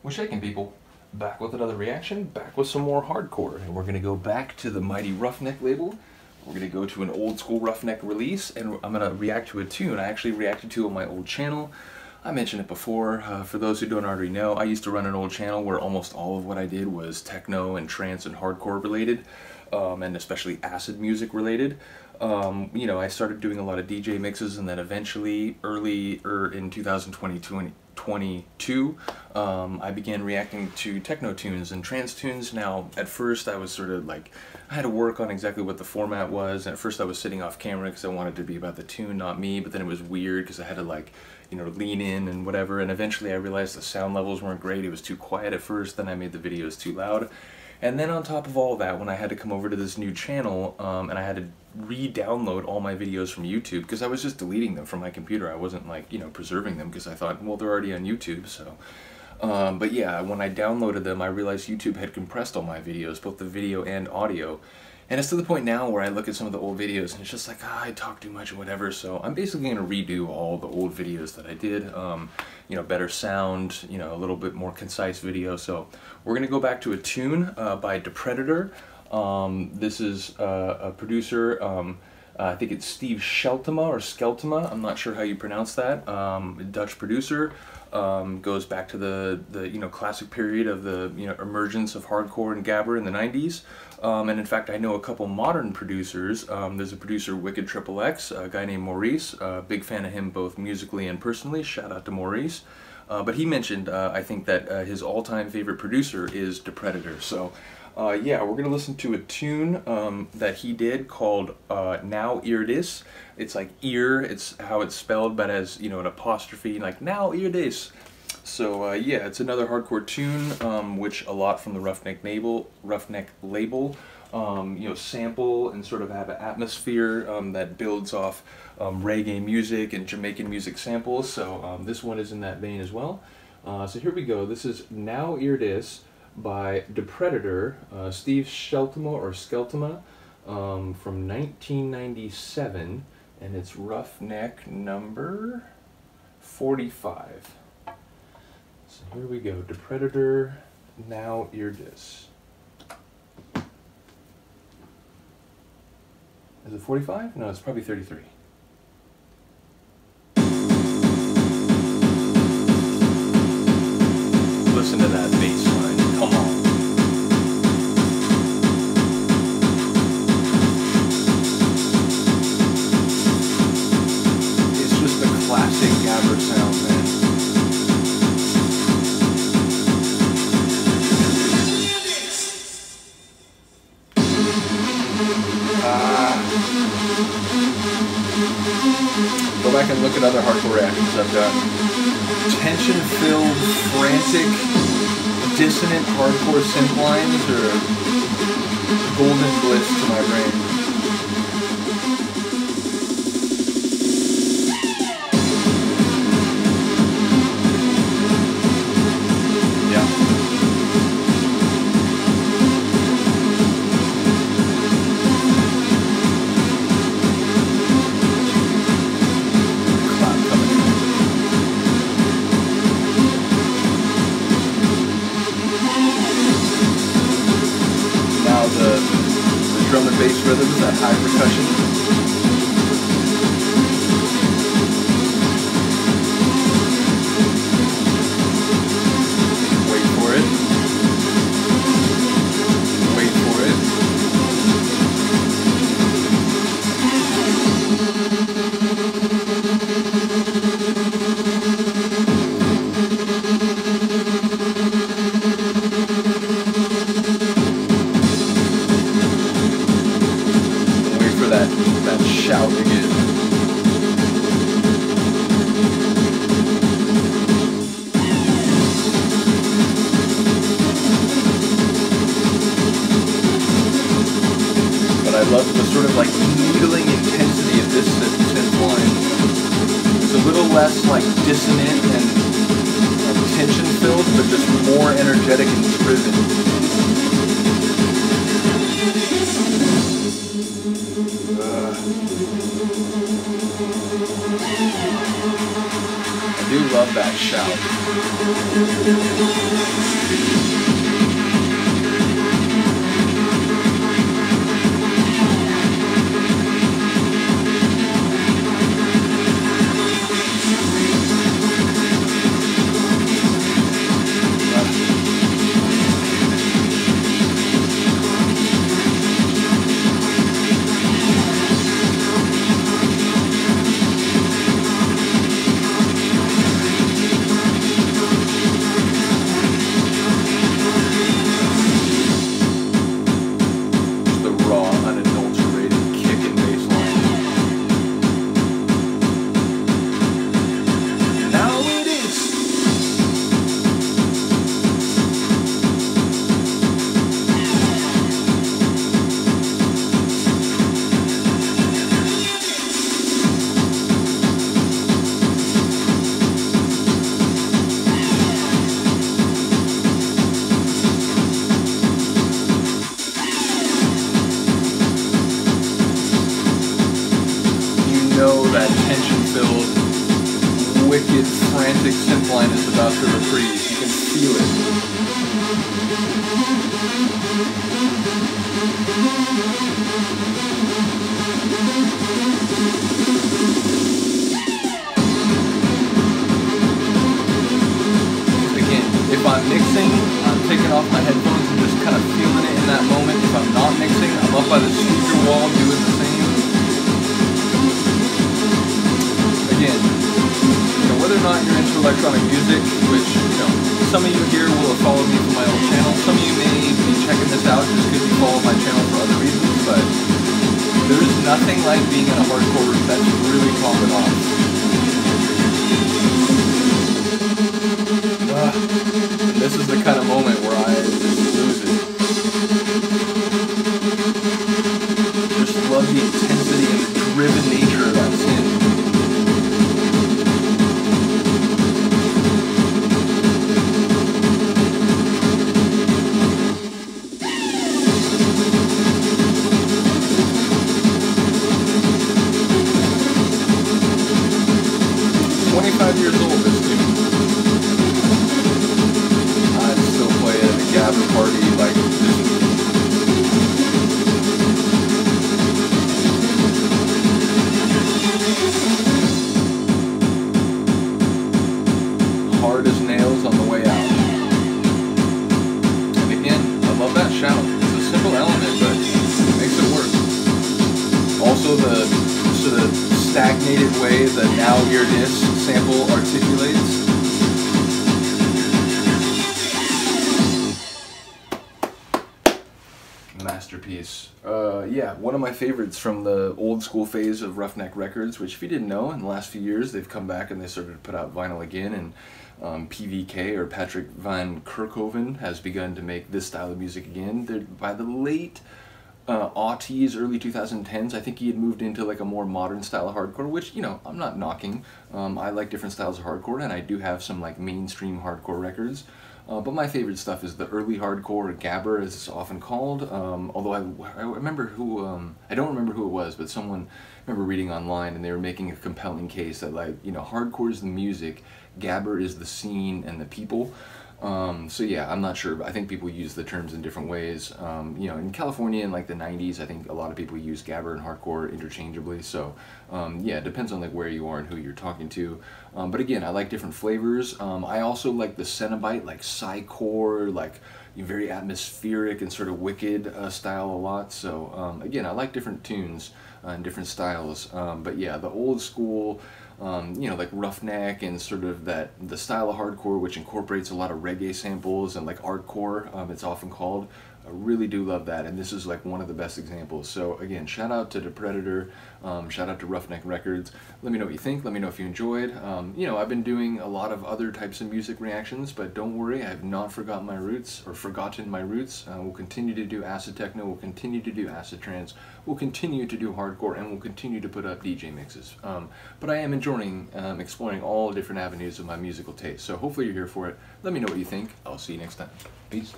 What's shaking, people? Back with another reaction, back with some more hardcore, and we're gonna go back to the mighty Ruffneck label. We're gonna go to an old school Ruffneck release, and I'm gonna react to a tune I actually reacted to on my old channel. I mentioned it before. For those who don't already know, I used to run an old channel where almost all of what I did was techno and trance and hardcore related, and especially acid music related. You know, I started doing a lot of DJ mixes, and then eventually, in 2022, I began reacting to techno tunes and trance tunes. Now, at first, I was sort of like, I had to work on exactly what the format was. And at first, I was sitting off camera because I wanted to be about the tune, not me. But then it was weird because I had to, like, you know, lean in and whatever. And eventually, I realized the sound levels weren't great. It was too quiet at first. Then I made the videos too loud. And then on top of all that, when I had to come over to this new channel, and I had to re-download all my videos from YouTube, because I was just deleting them from my computer. I wasn't, like, you know, preserving them, because I thought, well, they're already on YouTube, so. But yeah, when I downloaded them, I realized YouTube had compressed all my videos, both the video and audio. And it's to the point now where I look at some of the old videos and it's just like, I talk too much or whatever, so I'm basically going to redo all the old videos that I did. You know, better sound, you know, a little bit more concise video. So we're going to go back to a tune by Depredator. This is a producer, I think it's Steve Sheltema or Skeltema, I'm not sure how you pronounce that, Dutch producer. Goes back to the you know, classic period of the, you know, emergence of hardcore and gabber in the 90s. And in fact, I know a couple modern producers. There's a producer, Wicked XXX, a guy named Maurice. Big fan of him both musically and personally. Shout out to Maurice. But he mentioned, I think that his all-time favorite producer is Depredator. So yeah, we're gonna listen to a tune that he did called Now Ear Dis. It's like ear, it's how it's spelled, but as, you know, an apostrophe, like Now Ear Dis. So yeah, it's another hardcore tune, which a lot from the Ruffneck label, you know, sample and sort of have an atmosphere that builds off reggae music and Jamaican music samples. So this one is in that vein as well. So here we go. This is Now Ear Dis by Depredator, Steve Sheltema or Skeltema, from 1997, and it's Ruffneck number 45. So here we go, Depredator, Now Ear Dis. Is it 45? No, it's probably 33. Listen to that bass line, come on. It's just the classic gabber sound, man. Go back and look at other hardcore reactions I've done. Tension-filled, frantic, dissonant hardcore synth lines are golden bliss to my brain. Yeah. Drum and bass rhythms, that high percussion. Wait for it. Wait for it. That shout again. But I love the sort of like needling intensity of this synth line. It's a little less like dissonant and tension filled, but just more energetic and driven. I do love love that shout. That tension-filled, wicked, frantic synth line is about to reprise. You can feel it. Again, if I'm mixing, I'm taking off my headphones and just kind of feeling it in that moment. If I'm not mixing, I'm up by the speaker wall doing the same. Again, whether or not you're into electronic music, which, some of you here will have followed me from my old channel. Some of you may be checking this out just because you follow my channel for other reasons, but there is nothing like being in a hardcore room that's really popping off. And this is the kind of moment where I just lose it. Just love the intensity and the driven nature of that synth. Years old, this tune. I'd still play it at a gabber party like this. Hard as nails on the way out. And again, I love that shout. It's a simple element, but it makes it work. Also the sort of stagnated way the Now Hear This sample articulates. Masterpiece. Yeah, one of my favorites from the old school phase of Ruffneck Records, which if you didn't know, in the last few years they've come back and they started to put out vinyl again, and PVK, or Patrick Van Kerkhoven, has begun to make this style of music again. By the late aughties, early 2010s, I think he had moved into like a more modern style of hardcore, which, I'm not knocking. I like different styles of hardcore, and I do have some like mainstream hardcore records. But my favorite stuff is the early hardcore, or gabber as it's often called. Although I remember who, I don't remember who it was, but someone, I remember reading online and they were making a compelling case that, like, hardcore is the music, gabber is the scene and the people. So yeah, I'm not sure, but I think people use the terms in different ways. In California in like the 90s, I think a lot of people use gabber and hardcore interchangeably. So yeah, it depends on like where you are and who you're talking to. But again, I like different flavors. I also like the Cenobite, like psycore, like very atmospheric and sort of wicked style a lot. So again, I like different tunes and different styles. But yeah, the old school, like Ruffneck and sort of the style of hardcore, which incorporates a lot of reggae samples and like artcore, it's often called. I really do love that, and this is like one of the best examples. So again, shout out to The Predator, shout out to Ruffneck Records. Let me know what you think, let me know if you enjoyed. I've been doing a lot of other types of music reactions, but don't worry, I have not forgotten my roots. We'll continue to do acid techno, we'll continue to do acid trance, we'll continue to do hardcore, and we'll continue to put up DJ mixes. But I am enjoying exploring all different avenues of my musical taste, so hopefully you're here for it. Let me know what you think. I'll see you next time. Peace.